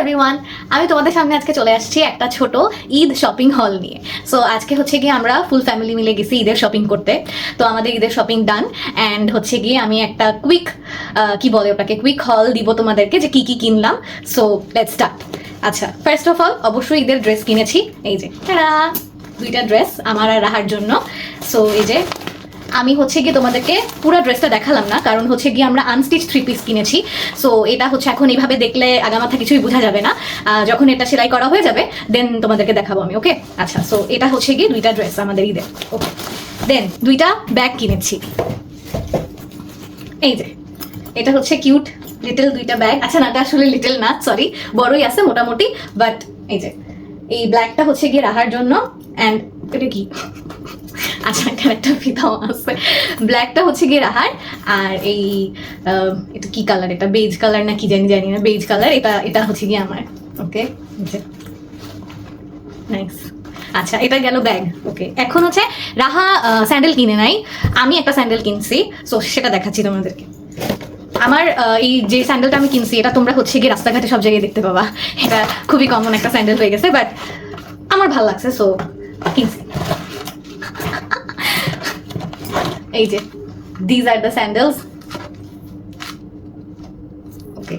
Everyone, আমি তোমাদের সামনে আজকে চলে আসছি একটা ছোট ঈদ শপিং হল নিয়ে। সো আজকে হচ্ছে গিয়ে আমরা ফুল ফ্যামিলি মিলে গেছি ঈদের শপিং করতে। তো আমাদের ঈদের শপিং ডান অ্যান্ড হচ্ছে গিয়ে আমি একটা কুইক কি বলে ওটাকে কুইক হল দিব তোমাদেরকে যে কি কি কিনলাম। So let's start. আচ্ছা, ফার্স্ট অফ অল অবশ্যই ঈদের ড্রেস কিনেছি। এই যে দুইটা ড্রেস আমার আর রাহার জন্য। সো এই যে আমি হচ্ছে গিয়ে তোমাদেরকে পুরো ড্রেসটা দেখালাম না, কারণ হচ্ছে গিয়ে আমরা আনস্টিচ 3 পিস কিনেছি। সো এটা হচ্ছে এখন এইভাবে দেখলে আগামাথা কিছুই বোঝা যাবে না, যখন এটা সেলাই করা হয়ে যাবে দেন তোমাদেরকে দেখাবো আমি। ওকে, আচ্ছা, সো এটা হচ্ছে গিয়ে দুইটা ড্রেস আমাদের ঈদের। ওকে, দেন দুইটা ব্যাগ কিনেছি। এই যে এটা হচ্ছে কিউট লিটল দুইটা ব্যাগ। আচ্ছা না, এটা আসলে লিটল না, সরি, বড়ই আছে মোটামুটি। বাট এই যে এই ব্ল্যাকটা হচ্ছে গিয়ে রাহার জন্য অ্যান্ড এটা কি, আচ্ছা এখানে একটা ফিতাও আছে। ব্ল্যাকটা হচ্ছে গিয়ে রাহার, আর এই এটা কি কালার, এটা বেজ কালার না কি জানি না, বেজ কালার, এটা হচ্ছে গিয়ে আমার। ওকে, নাইস। আচ্ছা, এটা গেল ব্যাগ। ওকে, এখন হচ্ছে রাহা স্যান্ডেল কিনে নাই, আমি একটা স্যান্ডেল কিনছি। সো সেটা দেখাচ্ছি তোমাদেরকে। আমার এই যে স্যান্ডেলটা আমি কিনছি এটা তোমরা হচ্ছে গিয়ে রাস্তাঘাটে সব জায়গায় দেখতে পাবা। এটা খুবই কমন একটা স্যান্ডেল হয়ে গেছে, বাট আমার ভালো লাগছে সো কিনছি। এই যে these are the sandals. Okay,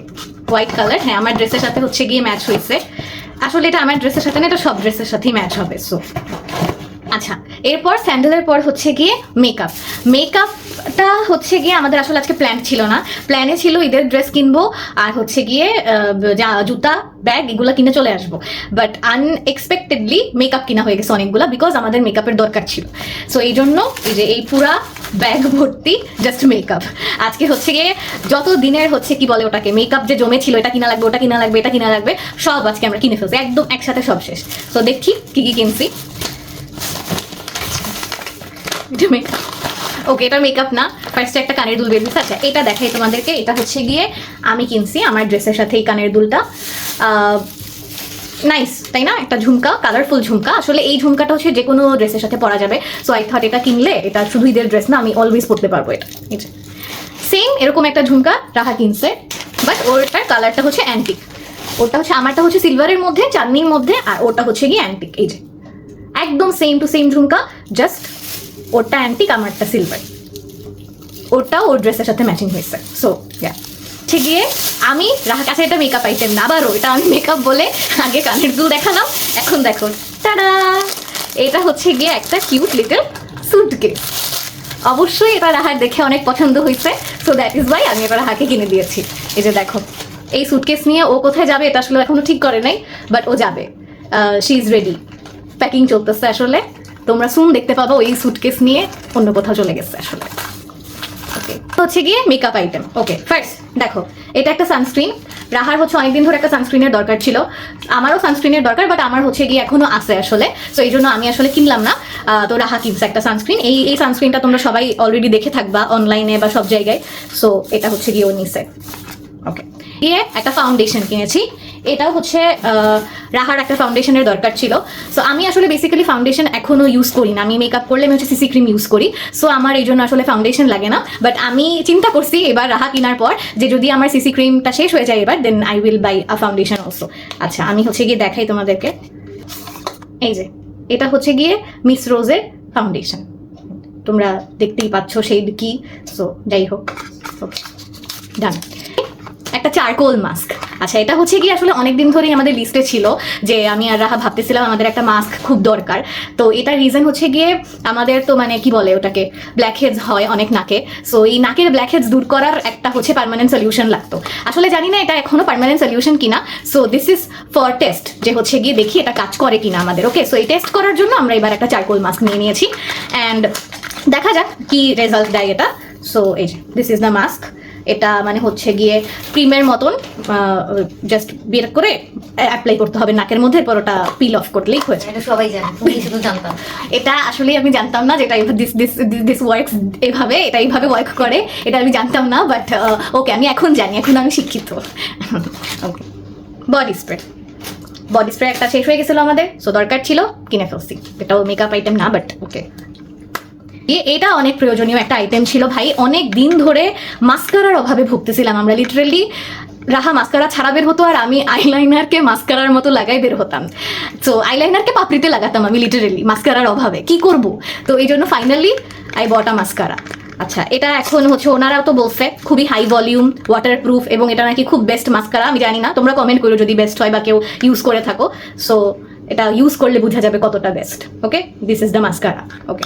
white colour. হ্যাঁ, আমার ড্রেসের সাথে হচ্ছে গিয়ে ম্যাচ হয়েছে। আসলে এটা আমার ড্রেসের সাথে না, এটা সব ড্রেসের সাথেই ম্যাচ হবে। সো আচ্ছা, এরপর স্যান্ডেলের পর হচ্ছে গিয়ে মেকআপ। মেকআপটা হচ্ছে গিয়ে আমাদের আসলে আজকে প্ল্যান ছিল না, প্ল্যানে ছিল ঈদের ড্রেস কিনবো আর হচ্ছে গিয়ে জুতা ব্যাগ এগুলো কিনে চলে আসবো। বাট আনএক্সপেক্টেডলি মেকআপ কিনা হয়ে গেছে অনেকগুলো, বিকজ আমাদের মেকআপের দরকার ছিল। সো এই জন্য এই যে এই পুরা ব্যাগ ভর্তি জাস্ট মেকআপ। আজকে হচ্ছে গিয়ে যত দিনের হচ্ছে কি বলে ওটাকে মেকআপ যে জমে ছিল, এটা কিনা লাগবে, ওটা কিনা লাগবে, এটা কিনা লাগবে, সব আজকে আমরা কিনে ফেলছি একদম একসাথে, সব শেষ। সো দেখি কি কি কিনছি। ওকে, এটা মেকআপ না, ফার্স্টে একটা কানের দুল বের হয়েছে। আচ্ছা, এটা দেখাই তোমাদেরকে। এটা হচ্ছে গিয়ে আমি কিনছি আমার ড্রেসের সাথে এই কানের দুলটা। নাইস, তাই না? একটা ঝুমকা, কালারফুল ঝুমকা। আসলে এই ঝুমকাটা হচ্ছে যে কোনো ড্রেসের সাথে পরা যাবে। সো আই থট এটা কিনলে, এটা শুধু ঈদের ড্রেস না, আমি অলওয়েজ পরতে পারবো এটা। সেম এরকম একটা ঝুমকা রাহা কিনছে, বাট ওটার কালারটা হচ্ছে অ্যান্টিক। ওটা হচ্ছে আমারটা হচ্ছে সিলভারের মধ্যে, চাঁদনির মধ্যে, আর ওটা হচ্ছে গিয়ে অ্যান্টিক। এই যে একদম সেম টু সেম ঝুমকা, জাস্ট ওরটা অ্যান্টিক, আমারটা সিলভার। ওরটাও ওর ড্রেসের সাথে ম্যাচিং হয়েছে। সো ঠিক গিয়ে আমি রাহার কাছে এটা মেকআপ আইটেম না, আবারও এটা আমি মেকআপ বলে আগে কানের দুল দেখালাম, এখন দেখো টাডা, এটা হচ্ছে গিয়ে একটা কিউট লিটল সুটকেস। অবশ্যই এটা রাহার দেখে অনেক পছন্দ হয়েছে, সো দ্যাট ইজ ওয়াই আমি এটা রাহাকে কিনে দিয়েছি। এই যে দেখো, এই সুটকেস নিয়ে ও কোথায় যাবে এটা আসলে এখনো ঠিক করে নাই, বাট ও যাবে, শি ইজ রেডি। প্যাকিং চলতেছে আসলে, তোমরা সুন দেখতে পাবো এই সুটকেস নিয়ে অন্য কোথাও চলে গেছে আসলে। ওকে, হচ্ছে গিয়ে মেকআপ আইটেম। ওকে, ফার্স্ট দেখো, এটা একটা সানস্ক্রিন। রাহার হচ্ছে অনেকদিন ধরে একটা সানস্ক্রিনের দরকার ছিল, আমারও সানস্ক্রিনের দরকার, বাট আমার হচ্ছে গিয়ে এখনো আছে আসলে। সো এই জন্য আমি আসলে কিনলাম না। তো রাহা কিনছে একটা সানস্ক্রিন। এই সানস্ক্রিনটা তোমরা সবাই অলরেডি দেখে থাকবা অনলাইনে বা সব জায়গায়। সো এটা হচ্ছে গিয়ে ও নিছে। ওকে, গিয়ে একটা ফাউন্ডেশন কিনেছি। এটাও হচ্ছে রাহার একটা ফাউন্ডেশনের দরকার ছিল। সো আমি আসলে বেসিক্যালি ফাউন্ডেশন এখনো ইউজ করি না, আমি মেকআপ করলে আমি হচ্ছে সিসি ক্রিম ইউজ করি। সো আমার এই জন্য আসলে ফাউন্ডেশন লাগে না, বাট আমি চিন্তা করছি এবার রাহা কেনার পর যে যদি আমার সিসি ক্রিমটা শেষ হয়ে যায় এবার, then I will buy a foundation also. আচ্ছা, আমি হচ্ছে গিয়ে দেখাই তোমাদেরকে। এই যে এটা হচ্ছে গিয়ে মিস রোজের ফাউন্ডেশন, তোমরা দেখতেই পাচ্ছ শেড কি। সো যাই হোক, ওকে ডান। একটা চারকোল মাস্ক। আচ্ছা, এটা হচ্ছে গিয়ে আসলে অনেকদিন ধরেই আমাদের লিস্টে ছিল যে আমি আর রাহা ভাবতেছিলাম আমাদের একটা মাস্ক খুব দরকার। তো এটার রিজন হচ্ছে গিয়ে আমাদের তো মানে কি বলে ওটাকে ব্ল্যাক হেডস হয় অনেক নাকে। সো এই নাকের ব্ল্যাক হেডস দূর করার একটা হচ্ছে পার্মানেন্ট সলিউশন লাগতো। আসলে জানি না এটা এখনো পার্মানেন্ট সলিউশন কিনা। So this is for test, যে হচ্ছে গিয়ে দেখি এটা কাজ করে কিনা আমাদের। ওকে, সো এই টেস্ট করার জন্য আমরা এবার একটা চারকোল মাস্ক নিয়ে নিয়েছি অ্যান্ড দেখা যাক কি রেজাল্ট দেয় এটা। সো এই যে দিস ইজ দ্য মাস্ক। এটা মানে হচ্ছে গিয়ে ক্রিমের মতন, জাস্ট বের করে অ্যাপ্লাই করতে হবে নাকের মধ্যে, এরপর ওটা পিল অফ করলেই হয়েছে। এটা সবাই জানে, তুমি শুধু জানতাম। এটা আসলে আমি জানতাম না যেটা দিস ওয়ার্কস এভাবে, এটা এইভাবে ওয়ার্ক করে, এটা আমি জানতাম না। বাট ওকে, আমি এখন জানি, এখন আমি শিক্ষিত। ওকে, বডি স্প্রে। বডি স্প্রে একটা শেষ হয়ে গেছিলো আমাদের, সো দরকার ছিল, কিনে ফেলছি। এটাও মেকআপ আইটেম না, বাট ওকে। এটা অনেক প্রয়োজনীয় একটা আইটেম ছিল ভাই। অনেক দিন ধরে মাস্কারার অভাবে ভুগতেছিলাম আমরা, লিটারেলি রাহা মাস্কারা ছাড়া বের হতো আর আমি আইলাইনারকে মাস্কারার মতো লাগাই বের হতাম। তো আইলাইনারকে পাপড়িতে লাগাতাম আমি লিটারেলি মাস্কারার অভাবে, কি করব। তো এই জন্য finally I bought a mascara. আচ্ছা, এটা এখন হচ্ছে ওনারাও তো বলছে খুবই হাই ভলিউম, ওয়াটারপ্রুফ, এবং এটা নাকি খুব বেস্ট মাস্কারা। আমি জানি না, তোমরা কমেন্ট করো যদি বেস্ট হয় বা কেউ ইউজ করে থাকো। সো এটা ইউজ করলে বোঝা যাবে কতটা best. Okay, this is the mascara. Okay,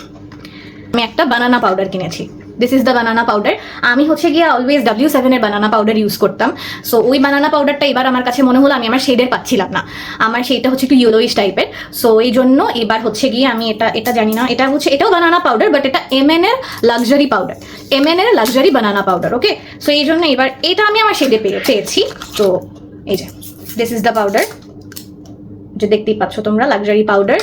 আমি একটা বানানা পাউডার কিনেছি। This is the banana powder. আমি হচ্ছে গিয়ে অলওয়েজ W7 এর বানানা পাউডার ইউজ করতাম। সো ওই বানানা পাউডারটা এবার আমার কাছে মনে হলো আমি আমার শেডের পাচ্ছিলাম না, আমার সেইটা হচ্ছে একটু ইয়েলোইশ টাইপের। সো এই জন্য এবার হচ্ছে গিয়ে আমি এটা জানি না, এটা হচ্ছে এটাও বানানা পাউডার, বাট এটা MN এর লাক্সারি পাউডার, MN এর লাক্সারি বানানা পাউডার। ওকে, সো এই জন্য এবার এটা আমি আমার শেডে পেয়েছি। তো এই যে দিস ইজ দ্য পাউডার, যে দেখতেই পাচ্ছ তোমরা, লাক্সারি পাউডার।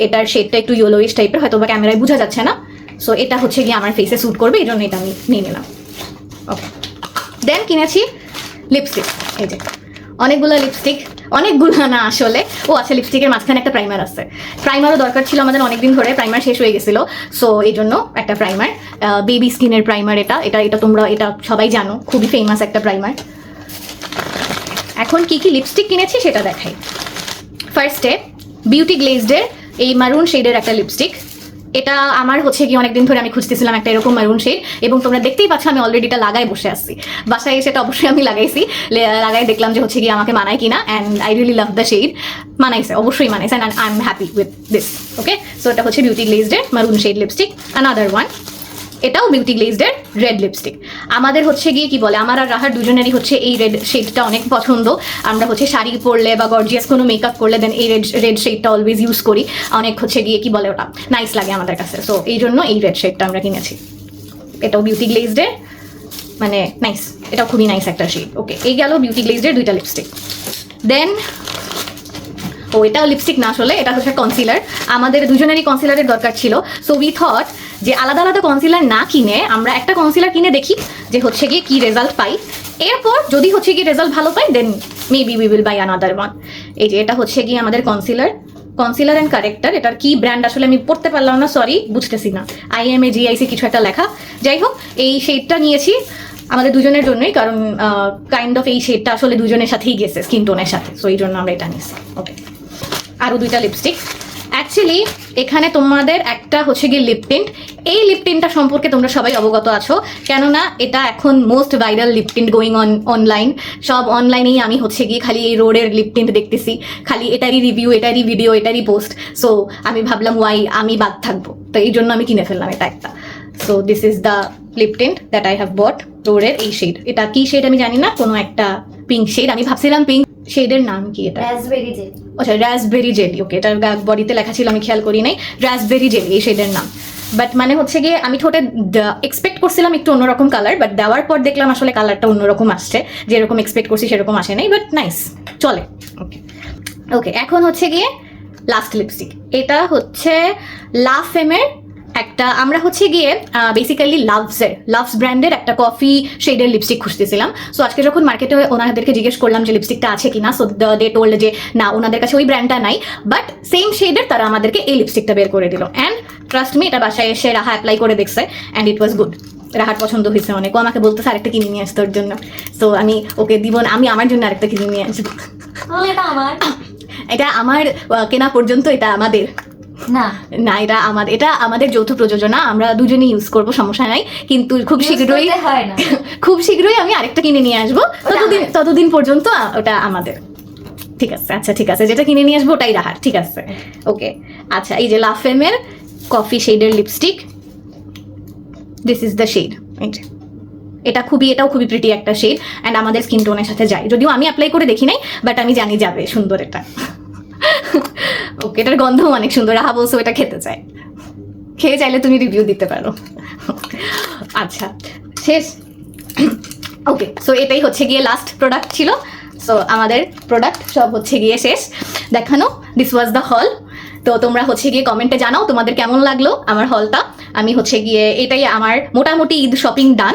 এটার শেডটা একটু ইয়েলোইশ টাইপের, হয়তো বা ক্যামেরায় বোঝা যাচ্ছে না। সো এটা হচ্ছে গিয়ে আমার ফেসে স্যুট করবে, এই জন্য এটা আমি নিয়ে নিলাম। ওকে, দেন কিনেছি লিপস্টিক। এই যে অনেকগুলো লিপস্টিক, অনেকগুলো না আসলে, ও আচ্ছা, লিপস্টিকের মাঝখানে একটা প্রাইমার আছে। প্রাইমারও দরকার ছিল আমাদের অনেকদিন ধরে, প্রাইমার শেষ হয়ে গেছিলো। সো এই জন্য একটা প্রাইমার, বেবি স্কিনের প্রাইমার। এটা তোমরা এটা সবাই জানো, খুবই ফেমাস একটা প্রাইমার। এখন কি কি লিপস্টিক কিনেছি সেটা দেখাই। ফার্স্টে বিউটি গ্লেজডের এই মারুন শেডের একটা লিপস্টিক। এটা আমার হচ্ছে কি অনেকদিন ধরে আমি খুঁজতেছিলাম একটা এরকম মারুন শেড, এবং তোমরা দেখতেই পাচ্ছ আমি অলরেডি এটা লাগাই বসে আসছি। বাসায় এসে এটা অবশ্যই আমি লাগাইছি, লাগাই দেখলাম যে হচ্ছে কি আমাকে মানায় কিনা, and I really love the shade. মানাইছে, অবশ্যই মানাইছে, and I am happy with this. Okay, so এটা হচ্ছে বিউটি গ্লেজডের maroon shade lipstick. Another one, এটাও বিউটি গ্লেজডের রেড লিপস্টিক। আমাদের হচ্ছে গিয়ে কি বলে, আমার আর রাহার দুজনেরই হচ্ছে এই রেড শেডটা অনেক পছন্দ। আমরা হচ্ছে শাড়ি পরলে বা গর্জিয়াস কোনো মেকআপ করলে দেন এই রেড শেডটা অলওয়েজ ইউজ করি। অনেক হচ্ছে গিয়ে কি বলে ওটা নাইস লাগে আমাদের কাছে। সো এই জন্য এই রেড শেডটা আমরা কিনেছি। এটাও বিউটি গ্লেজডের, মানে নাইস, এটাও খুবই নাইস একটা শেড। ওকে, এই গেল বিউটি গ্লেজডের দুইটা লিপস্টিক। দেন এটাও লিপস্টিক না আসলে, এটা হচ্ছে কনসিলার। আমাদের দুজনেরই কনসিলারের দরকার ছিল। সো উই থট যে আলাদা আলাদা কনসিলার না কিনে আমরা একটা কনসিলার কিনে দেখি যে হচ্ছে গিয়ে কি রেজাল্ট পাই। এরপর যদি হচ্ছে গিয়ে রেজাল্ট ভালো পাই then maybe we will buy another one. এই যে এটা হচ্ছে গিয়ে আমাদের কনসিলার অ্যান্ড কারেক্টার। এটার কি ব্র্যান্ড আসলে আমি পড়তে পারলাম না, সরি, বুঝতেছি না। IMAGIC কিছু একটা লেখা। যাই হোক, এই শেডটা নিয়েছি আমাদের দুজনের জন্যই, কারণ কাইন্ড অফ এই শেডটা আসলে দুজনের সাথেই গেছে, স্কিন টোনের সাথে। সো এই জন্য আমরা এটা নিয়েছি। ওকে, আরও দুইটা লিপস্টিক। অ্যাকচুয়ালি এখানে তোমাদের একটা হচ্ছে গিয়ে লিপ টিন্ট। এই লিপ টিন্টটা সম্পর্কে তোমরা সবাই অবগত আছো, কেননা এটা এখন most viral lip tint going online. সব অনলাইনেই আমি হচ্ছে গিয়ে খালি এই রোডের লিপ টিন্ট দেখতেছি, খালি এটারই রিভিউ, এটারই ভিডিও, এটারই পোস্ট। সো আমি ভাবলাম ওয়াই আমি বাদ থাকবো, তো এই জন্য আমি কিনে ফেললাম এটা একটা। So this is the lip tint that I have bought, রোডের এই শেড। এটা কি শেড আমি জানি না, কোনো একটা পিঙ্ক শেড। আমি ভাবছিলাম পিঙ্ক শেডের নাম কি এটা, রাসবেরি জেলি। আচ্ছা, রাসবেরি জেলি। ওকে, এটার বডিতে লেখা ছিল, আমি খেয়াল করি নাই। রাসবেরি জেলি এই শেডের নাম। বাট মানে হচ্ছে গিয়ে আমি ঠোঁটে এক্সপেক্ট করছিলাম একটু অন্যরকম কালার, বাট দেওয়ার পর দেখলাম আসলে কালারটা অন্যরকম আসছে, যেরকম এক্সপেক্ট করছি সেরকম আসে নাই, বাট নাইস, চলে। ওকে ওকে, এখন হচ্ছে গিয়ে লাস্ট লিপস্টিক। এটা হচ্ছে লাফেমের একটা, আমরা হচ্ছে গিয়ে বেসিক্যালি লাভস ব্র্যান্ডের একটা কফি শেডের লিপস্টিক খুঁজতেছিলাম। সো আজকে যখন মার্কেটে ওনাদেরকে জিজ্ঞেস করলাম যে লিপস্টিকটা আছে কিনা, সো দে টোল্ড যে না, ওনাদের কাছে ওই ব্র্যান্ডটা নাই, বাট সেম শেডের তারা আমাদেরকে এই লিপস্টিকটা বের করে দিল। অ্যান্ড ট্রাস্ট মি, এটা বাসায় এসে রাহা অ্যাপ্লাই করে দেখছে অ্যান্ড ইট ওয়াজ গুড। রাহার পছন্দ হয়েছে অনেক, ও আমাকে বলতেছে আরেকটা কিনে নিয়ে আসতে ওর জন্য। সো আমি ওকে দিব না, আমি আমার জন্য আরেকটা কিনে নিয়ে আসবো। এটা আমার কেনা পর্যন্ত এটা আমাদের না না, এটা আমাদের যৌথ প্রযোজনা, আমরা দুজনেই ইউজ করব, সমস্যা নাই। কিন্তু খুব শীঘ্রই আমি আরেকটা কিনে নিয়ে আসবো। ততদিন পর্যন্ত ওটা আমাদের। ঠিক আছে, আচ্ছা ঠিক আছে, যেটা কিনে নিয়ে আসবো ওটাই রাহার। ঠিক আছে, ওকে। আচ্ছা, এই যে লাফেমের কফি শেডের lipstick, this is the shade. এটাও খুবই প্রিটি একটা শেড, অ্যান্ড আমাদের স্কিন টোনের সাথে যায়। যদিও আমি অ্যাপ্লাই করে দেখি নাই, বাট আমি জানি যাবে সুন্দর এটা। ওকে, এটার গন্ধও অনেক সুন্দর। রাহা বলছো এটা খেতে চায়, খেয়ে চাইলে তুমি রিভিউ দিতে পারো। আচ্ছা, শেষ। ওকে, সো এটাই হচ্ছে গিয়ে লাস্ট প্রোডাক্ট ছিল। সো আমাদের প্রোডাক্ট সব হচ্ছে গিয়ে শেষ দেখানো। This was the hall. তো তোমরা হচ্ছে গিয়ে কমেন্টে জানাও তোমাদের কেমন লাগলো আমার হলটা। আমি হচ্ছে গিয়ে এটাই আমার মোটামুটি ঈদ শপিং ডান।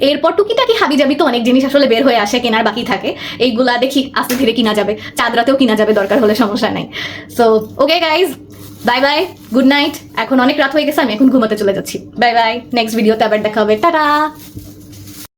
এরপর টুকিটাকি হাবিজাবি তো অনেক জিনিস আসলে বের হয়ে আসে, কেনার বাকি থাকে। এইগুলা দেখি আস্তে ধীরে কিনা যাবে, চাঁদরাতেও কিনা যাবে, দরকার হলে, সমস্যা নাই। So okay guys, bye bye, good night. এখন অনেক রাত হয়ে গেছে, আমি এখন ঘুমাতে চলে যাচ্ছি। বাই বাই, নেক্সট ভিডিওতে আবার দেখা হবে, টাটা।